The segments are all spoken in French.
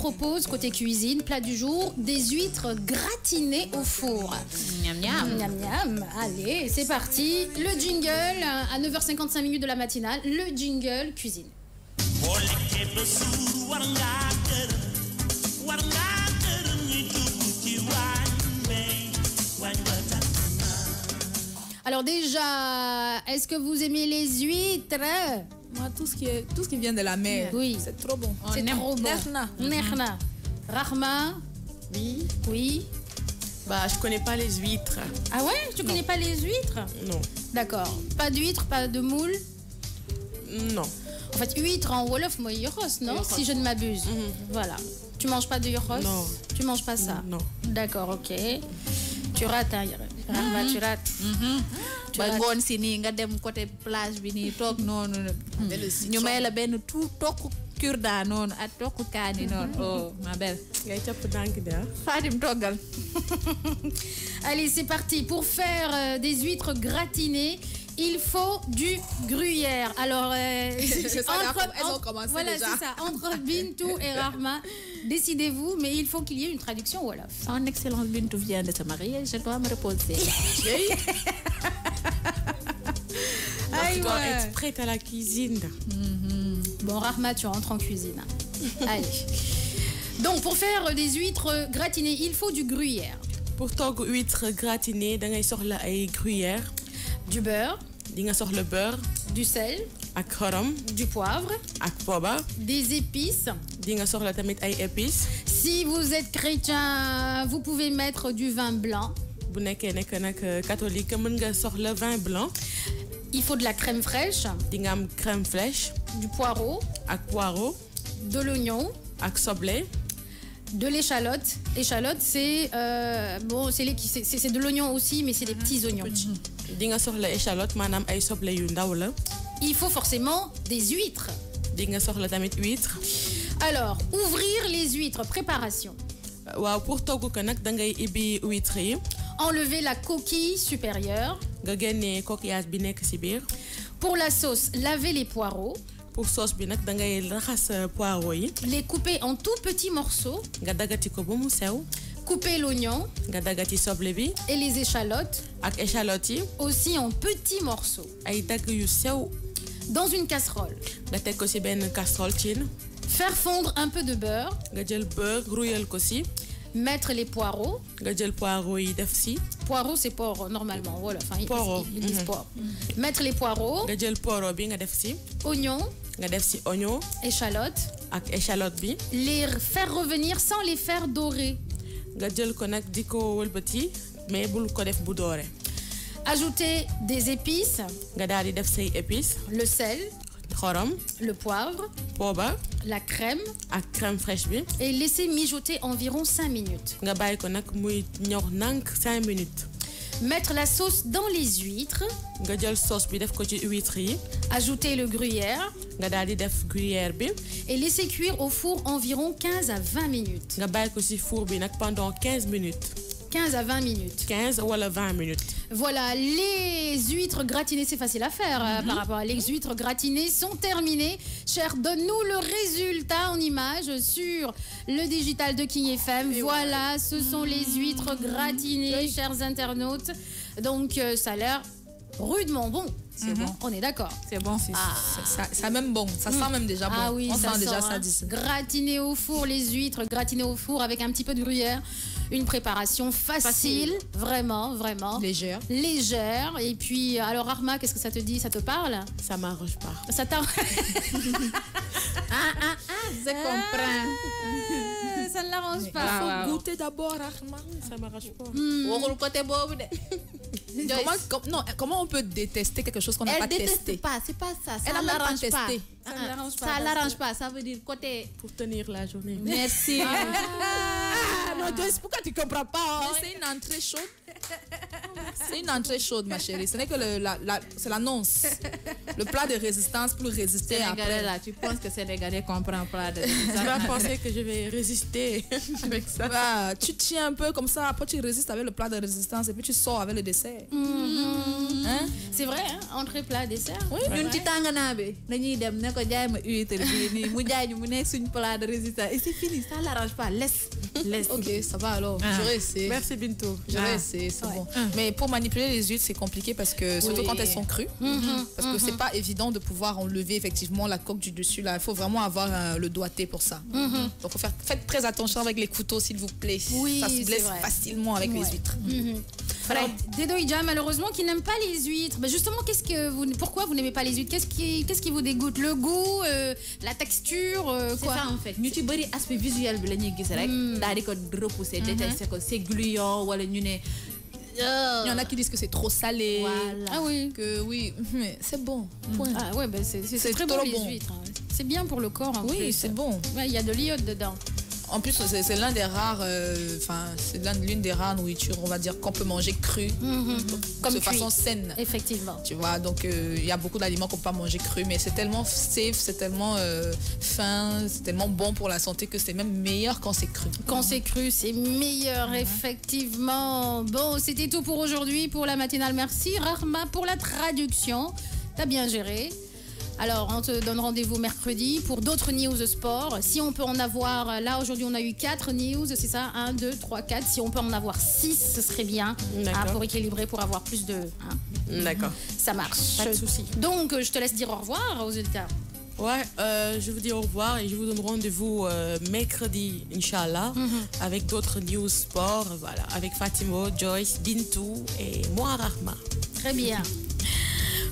propose, côté cuisine, plat du jour, des huîtres gratinées au four. Miam miam. Miam miam. Allez, c'est parti. Le jingle, à 9h55 de la matinale, le jingle cuisine. Alors déjà, est-ce que vous aimez les huîtres? Moi, tout ce qui vient de la mer, oui, c'est trop bon. C'est trop bon. Nechna. Rahma? Oui. Oui. Bah, je connais pas les huîtres. Ah ouais? Tu connais pas les huîtres? Non. D'accord. Pas d'huîtres, pas de moules? Non. En fait, huîtres en Wolof, moi, yoros, non? Si je ne m'abuse. Voilà. Tu manges pas de yoros? Non. Tu manges pas ça? Non. D'accord, ok. Tu rates, hein, Rahma, tu rates. Ba ngoon si nii nga dem côté plage bi nii toog noonu ñu may la benn tout tokku kurda noonu ak tokku kaani noonu oh ma belle ngay capp dank de Fatim toggal. Allez, c'est parti. Pour faire des huîtres gratinées, il faut du gruyère. Alors, c'est ça, elles ont commencé voilà, déjà. c'est ça. Entre Bintou et Rahma, décidez-vous, mais il faut qu'il y ait une traduction Wolof. Son excellence Bintou vient de se marier, je dois me reposer. Tu dois être prête à la cuisine. Bon, Rahma, tu rentres en cuisine. Allez. Donc, pour faire des huîtres gratinées, il faut du gruyère. Pour togg huîtres gratinées, da ngay soxla ay gruyère, du beurre, di nga soxla beurre, du sel, ak xorom, du poivre, ak poobar, des épices. di nga soxla tamit ay épices. Si vous êtes chrétien, vous pouvez mettre du vin blanc. Bu nekkee nekk nag catholique, mën nga soxla vin blanc. Il faut de la crème fraîche, di nga am crème fraîche, du poireau, ak poireau, de l'oignon, ak soble, de l'échalote. Échalote, c'est bon, c'est de l'oignon aussi, mais c'est des petits oignons. di nga soxla échalote, maanaam ay soble yu ndaw la. Il faut forcément des huîtres. Di nga soxla tamit huître. Alors, ouvrir les huîtres, préparation. Waaw, pour togg ko nag da ngay ibbi huître yi. Enlever la coquille supérieure. Nga génnee coquillage bi nekk ci biir. Pour la sauce, laver les poireaux. Pour sauce bi nag da ngay raxas poireaux yi. Les couper en tout petits morceaux. Nga dagati ko ba mu sew. Couper l'oignon. Nga dagati soble bi. Et les échalotes. Ak échalotes yi. Aussi en petits morceaux. Ay dagg yu sew. Dans une casserole. Nga teg ko ci benn casserole cin. Faire fondre un peu de beurre. Nga jël beurre rouyal ko ci. Mettre les poireaux. Nga jël poireaux yi def ci. Poireau, c'est porc normalement. Voilà. Enfin, poireau. Ils disent porc. Mettre les poireaux. Nga jël poireau bi nga def ci. Oignon. Nga def ci oignon. Échalote. Ak échalote bi. Les faire revenir sans les faire dorer. Nga jël ko nag di ko wëlbati mais bul ko def bu doore. Ajouter des épices. Nga daal di def say épices. Le sel. Xorom. Le poivre. Poobar. La crème. Ak crème fraîche bi. Et laisser mijoter environ 5 minutes. Nga bàyyi ko nag muy ñor nank 5 minutes. Mettre la sauce dans les huîtres. Nga jël sauce bi def ko ci huîtres yi. Ajouter le gruyère. Nga daal di def gruyère bi. Et laisser cuire au four environ 15 à 20 minutes. Nga bàyyi ko ci four bi nag pendant 15 minutes. 15 à 20 minutes. 15 wala 20 minutes. Voilà, les huîtres gratinées, c'est facile à faire par rapport à les huîtres gratinées sont terminées. Cher, donne-nous le résultat en images sur le digital de King FM. Et voilà, ce sont les huîtres gratinées, chers internautes. Donc, ça a l'air rudement bon. C'est bon. On est d'accord. C'est bon. Ça même bon. Ça sent même déjà bon. Ah oui, on ça sent déjà sent, ça d'ici. Gratiné au four, les huîtres gratinées au four avec un petit peu de gruyère. Une préparation facile, vraiment, vraiment. Légère. Légère. Et puis, alors Rahma, qu'est-ce que ça te dit? Ça te parle? Ça m'arrange pas. Ça t'arrange? Je comprends. Ça ne l'arrange pas. Il faut goûter d'abord, Rahma. Ça m'arrange pas. Waxul côté boobu de. Comment on peut détester quelque chose qu'on n'a pas testé? Elle déteste pas, c'est pas ça. Elle Ça n'a même pas l'arrange pas. testé. Ça l'arrange pas. Ça veut dire côté. Pour tenir la journée. Merci. Non, pourquoi tu comprends pas? C'est une entrée chaude. C'est une entrée chaude, ma chérie. Ce n'est que c'est l'annonce. Le plat de résistance pour résister après. Là, tu penses que Sénégalais comprend pas de Tu vas penser que je vais résister avec ça. Bah, tu tiens un peu comme ça, après tu résistes avec le plat de résistance et puis tu sors avec le dessert. Hein? C'est vrai, hein? Entrée, plat, dessert. Oui, ñun ci tànganabe dañuy dem ne ko jaay ma huître bi nii mu jaay ñu mu nekk suñu plat de résistance et c'est fini, ça l'arrange pas, laisse. Ok, ça va alors. J'aurais essayé. Merci Bintou. J'aurais essayé, c'est bon. Mais pour manipuler les huîtres, c'est compliqué parce que, surtout quand elles sont crues, parce que c'est pas évident de pouvoir enlever effectivement la coque du dessus là. Il faut vraiment avoir le doigté pour ça. Donc faites très attention avec les couteaux s'il vous plaît. Oui, ça se blesse facilement avec les huîtres. Alors, Dedoïja, malheureusement, qui n'aime pas les huîtres. Ben justement, pourquoi vous n'aimez pas les huîtres? Qu'est-ce qui vous dégoûte? Le goût, la texture, c'est quoi? ça en fait. Ñu ci bari aspect visuel bi lañuy gis rek daal di ko repousser détester ko c'est gluant wala ñu ne il y en a qui disent que c'est trop salé. Voilà. Ah oui. Que oui, mais c'est bon. Point. Ah ouais, ben c'est très bon les huîtres. C'est bien pour le corps. Oui, c'est bon. Il y a de l'iode dedans. En plus, c'est l'un des rares, c'est l'une des rares nourritures, on va dire, qu'on peut manger cru, Comme de cuit. façon saine. Effectivement. Tu vois, donc il y a beaucoup d'aliments qu'on peut pas manger cru, mais c'est tellement safe, c'est tellement fin, c'est tellement bon pour la santé que c'est même meilleur quand c'est cru. Quand c'est cru, c'est meilleur, effectivement. Bon, c'était tout pour aujourd'hui, pour la matinale. Merci, Rahma, pour la traduction. T'as bien géré. Alors, on te donne rendez-vous mercredi pour d'autres news sport. Si on peut en avoir, là aujourd'hui on a eu 4 news, c'est ça, 1, 2, 3, 4. Si on peut en avoir 6, ce serait bien, pour équilibrer, pour avoir plus de... D'accord. Ça marche. Pas de souci. Donc, je te laisse dire au revoir aux auditeurs. Ouais, je vous dis au revoir et je vous donne rendez-vous mercredi, Inch'Allah, avec d'autres news sport, voilà, avec Fatimo, Joyce, Bintou et moi, Rahma. Très bien.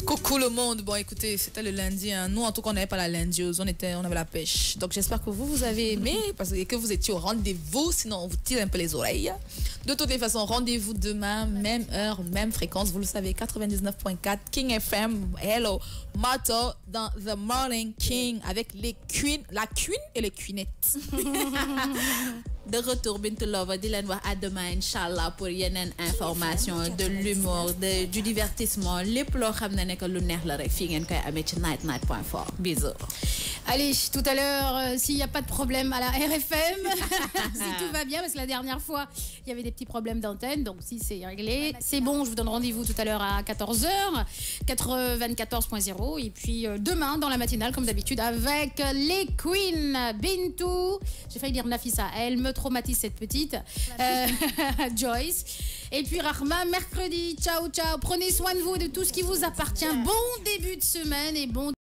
Coucou le monde. Bon, écoutez, c'était le lundi. Hein. Nous, en tout cas, on n'avait pas la lundieuse. On avait la pêche. Donc, j'espère que vous avez aimé parce que vous étiez au rendez-vous. Sinon, on vous tire un peu les oreilles. De toutes les façons, rendez-vous demain, même heure, même fréquence. Vous le savez, 99.4 King FM. Hello. Motto dans The Morning King avec les queens, la queen et les queenettes. De retour, Bintou Lova, di leen wax à demain, Inch'Allah, pour yeneen information, de l'humour, du divertissement, lépp loo xam ne que lu neex la rek fii ngeen koy amee ci nightnight.fr. Bisous. Allez, tout à l'heure, s'il n'y a pas de problème à la RFM, si tout va bien, parce que la dernière fois, il y avait des petits problèmes d'antenne, donc si c'est réglé, c'est bon, je vous donne rendez-vous tout à l'heure à 14h, 94.0, et puis demain, dans la matinale, comme d'habitude, avec les Queens, Bintou, j'ai failli dire Nafissa, elle me traumatise cette petite, Joyce, et puis Rahma, mercredi, ciao, ciao, prenez soin de vous et de tout ce qui vous appartient, bon début de semaine et bon